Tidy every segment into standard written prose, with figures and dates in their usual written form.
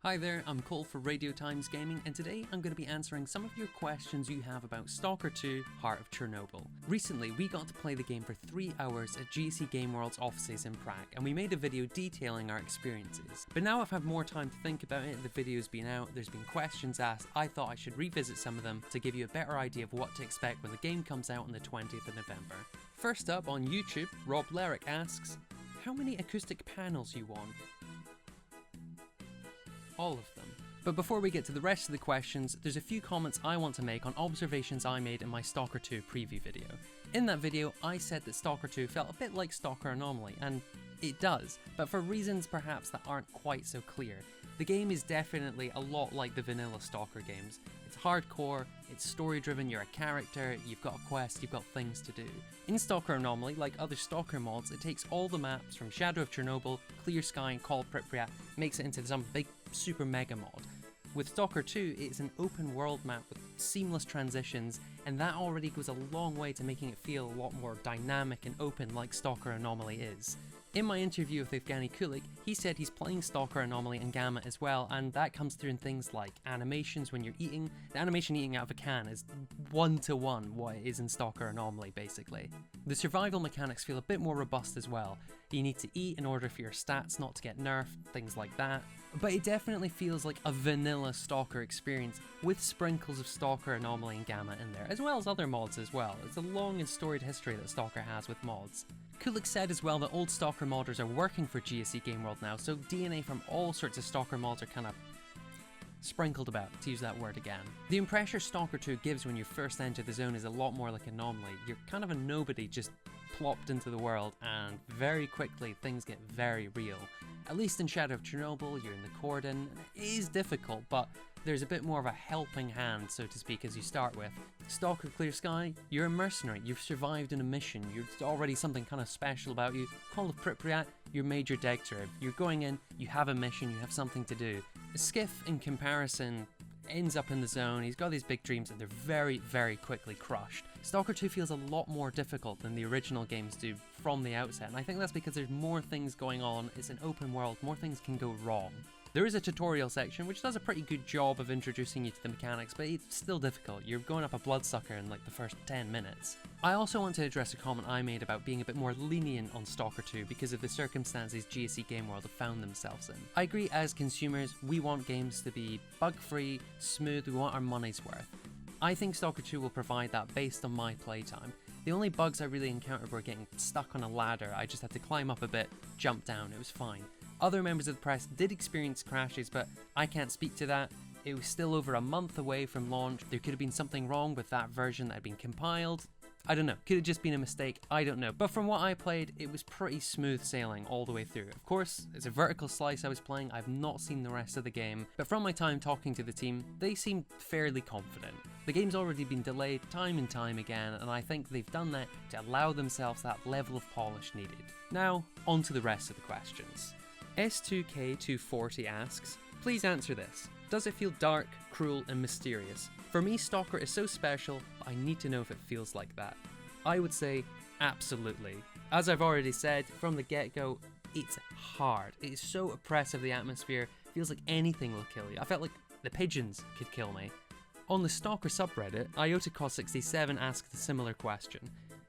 Hi there, I'm Cole for Radio Times Gaming, and today I'm going to be answering some of your questions you have about Stalker 2 Heart of Chernobyl. Recently, we got to play the game for 3 hours at GSC Game World's offices in Prague, and we made a video detailing our experiences. But now I've had more time to think about it, the video's been out, there's been questions asked, I thought I should revisit some of them to give you a better idea of what to expect when the game comes out on the 20th of November. First up on YouTube, Rob Lerick asks, how many acoustic panels you want? All of them. But before we get to the rest of the questions, there's a few comments I want to make on observations I made in my Stalker 2 preview video. In that video, I said that Stalker 2 felt a bit like Stalker Anomaly, and it does, but for reasons perhaps that aren't quite so clear. The game is definitely a lot like the vanilla Stalker games. It's hardcore, it's story driven, you're a character, you've got a quest, you've got things to do. In Stalker Anomaly, like other Stalker mods, it takes all the maps from Shadow of Chernobyl, Clear Sky and Call Pripyat, makes it into some big super mega mod. With Stalker 2, it's an open world map with seamless transitions, and that already goes a long way to making it feel a lot more dynamic and open like Stalker Anomaly is. In my interview with Evgeny Kulik, he said he's playing Stalker Anomaly and Gamma as well, and that comes through in things like animations when you're eating. The animation eating out of a can is 1-to-1 what it is in Stalker Anomaly, basically. The survival mechanics feel a bit more robust as well. You need to eat in order for your stats not to get nerfed, things like that. But it definitely feels like a vanilla Stalker experience with sprinkles of Stalker Anomaly and Gamma in there, as well as other mods as well. It's a long and storied history that Stalker has with mods. Kulik said as well that old Stalker modders are working for GSC Game World now, so DNA from all sorts of Stalker mods are kind of sprinkled about, to use that word again. The impression Stalker 2 gives when you first enter the zone is a lot more like Anomaly. You're kind of a nobody just plopped into the world, and very quickly things get very real. At least in Shadow of Chernobyl, you're in the cordon. It is difficult, but there's a bit more of a helping hand, so to speak, as you start with. Stalker Clear Sky, you're a mercenary, you've survived in a mission, you're already something kind of special about you. Call of Pripyat, you're Major Degtyarev, you're going in, you have a mission, you have something to do. Skiff, in comparison, ends up in the zone, he's got these big dreams and they're very, very quickly crushed. Stalker 2 feels a lot more difficult than the original games do from the outset, and I think that's because there's more things going on, it's an open world, more things can go wrong. There is a tutorial section which does a pretty good job of introducing you to the mechanics, but it's still difficult. You're going up a bloodsucker in like the first 10 minutes. I also want to address a comment I made about being a bit more lenient on Stalker 2 because of the circumstances GSC Game World have found themselves in. I agree, as consumers, we want games to be bug-free, smooth, we want our money's worth. I think Stalker 2 will provide that based on my playtime. The only bugs I really encountered were getting stuck on a ladder. I just had to climb up a bit, jump down, it was fine. Other members of the press did experience crashes, but I can't speak to that. It was still over a month away from launch. There could have been something wrong with that version that had been compiled. I don't know, could have just been a mistake, I don't know. But from what I played, it was pretty smooth sailing all the way through. Of course, it's a vertical slice I was playing, I've not seen the rest of the game, but from my time talking to the team, they seemed fairly confident. The game's already been delayed time and time again, and I think they've done that to allow themselves that level of polish needed. Now, on to the rest of the questions. S2K240 asks, please answer this. Does it feel dark, cruel, and mysterious? For me, Stalker is so special, but I need to know if it feels like that. I would say, absolutely. As I've already said, from the get-go, it's hard. It is so oppressive, the atmosphere, it feels like anything will kill you. I felt like the pigeons could kill me. On the Stalker subreddit, IotaCos67 asked a similar question.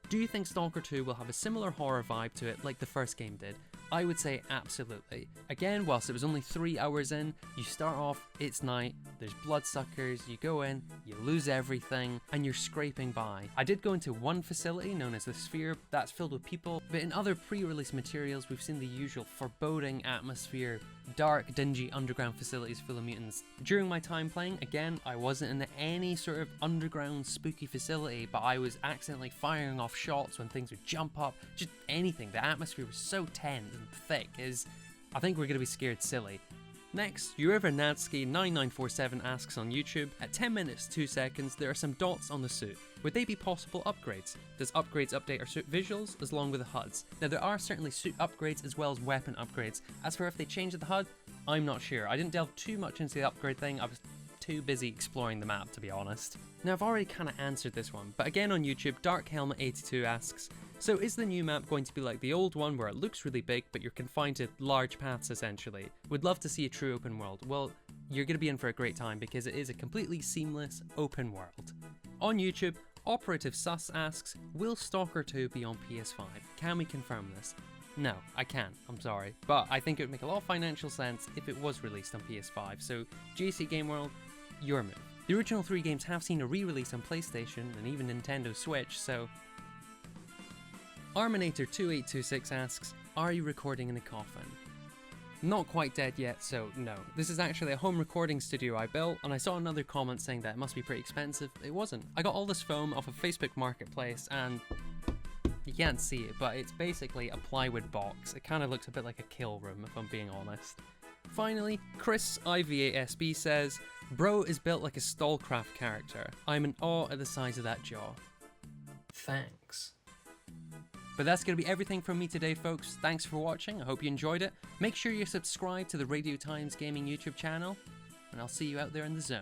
Do you think Stalker 2 will have a similar horror vibe to it like the first game did? I would say absolutely. Again, whilst it was only 3 hours in, you start off, it's night, there's bloodsuckers, you go in, you lose everything, and you're scraping by. I did go into one facility known as the Sphere that's filled with people, but in other pre-release materials we've seen the usual foreboding atmosphere, dark, dingy underground facilities full of mutants. During my time playing, again, I wasn't in any sort of underground spooky facility, but I was accidentally firing off shots when things would jump up, just anything. The atmosphere was so tense and thick, I think we're going to be scared silly. Next, Nadsky9947 asks on YouTube, at 10 minutes 2 seconds there are some dots on the suit. Would they be possible upgrades? Does upgrades update our suit visuals as long with the HUDs? Now there are certainly suit upgrades as well as weapon upgrades. As for if they change the HUD, I'm not sure. I didn't delve too much into the upgrade thing, I was too busy exploring the map, to be honest. Now I've already kind of answered this one, but again on YouTube, DarkHelmet82 asks, so is the new map going to be like the old one where it looks really big but you're confined to large paths essentially? Would love to see a true open world. Well, you're going to be in for a great time because it is a completely seamless open world. On YouTube, Operative Sus asks, will Stalker 2 be on PS5? Can we confirm this? No, I can't, I'm sorry, but I think it would make a lot of financial sense if it was released on PS5, so GC Game World, your move. The original 3 games have seen a re-release on PlayStation and even Nintendo Switch, so... Arminator2826 asks, are you recording in a coffin? Not quite dead yet, so no. This is actually a home recording studio I built, and I saw another comment saying that it must be pretty expensive. It wasn't. I got all this foam off of Facebook Marketplace, and you can't see it, but it's basically a plywood box. It kind of looks a bit like a kill room, if I'm being honest. Finally, Chris IV8SB says, bro is built like a Stalcraft character. I'm in awe at the size of that jaw. Thanks. But that's going to be everything from me today, folks. Thanks for watching. I hope you enjoyed it. Make sure you're subscribed to the Radio Times Gaming YouTube channel, and I'll see you out there in the zone.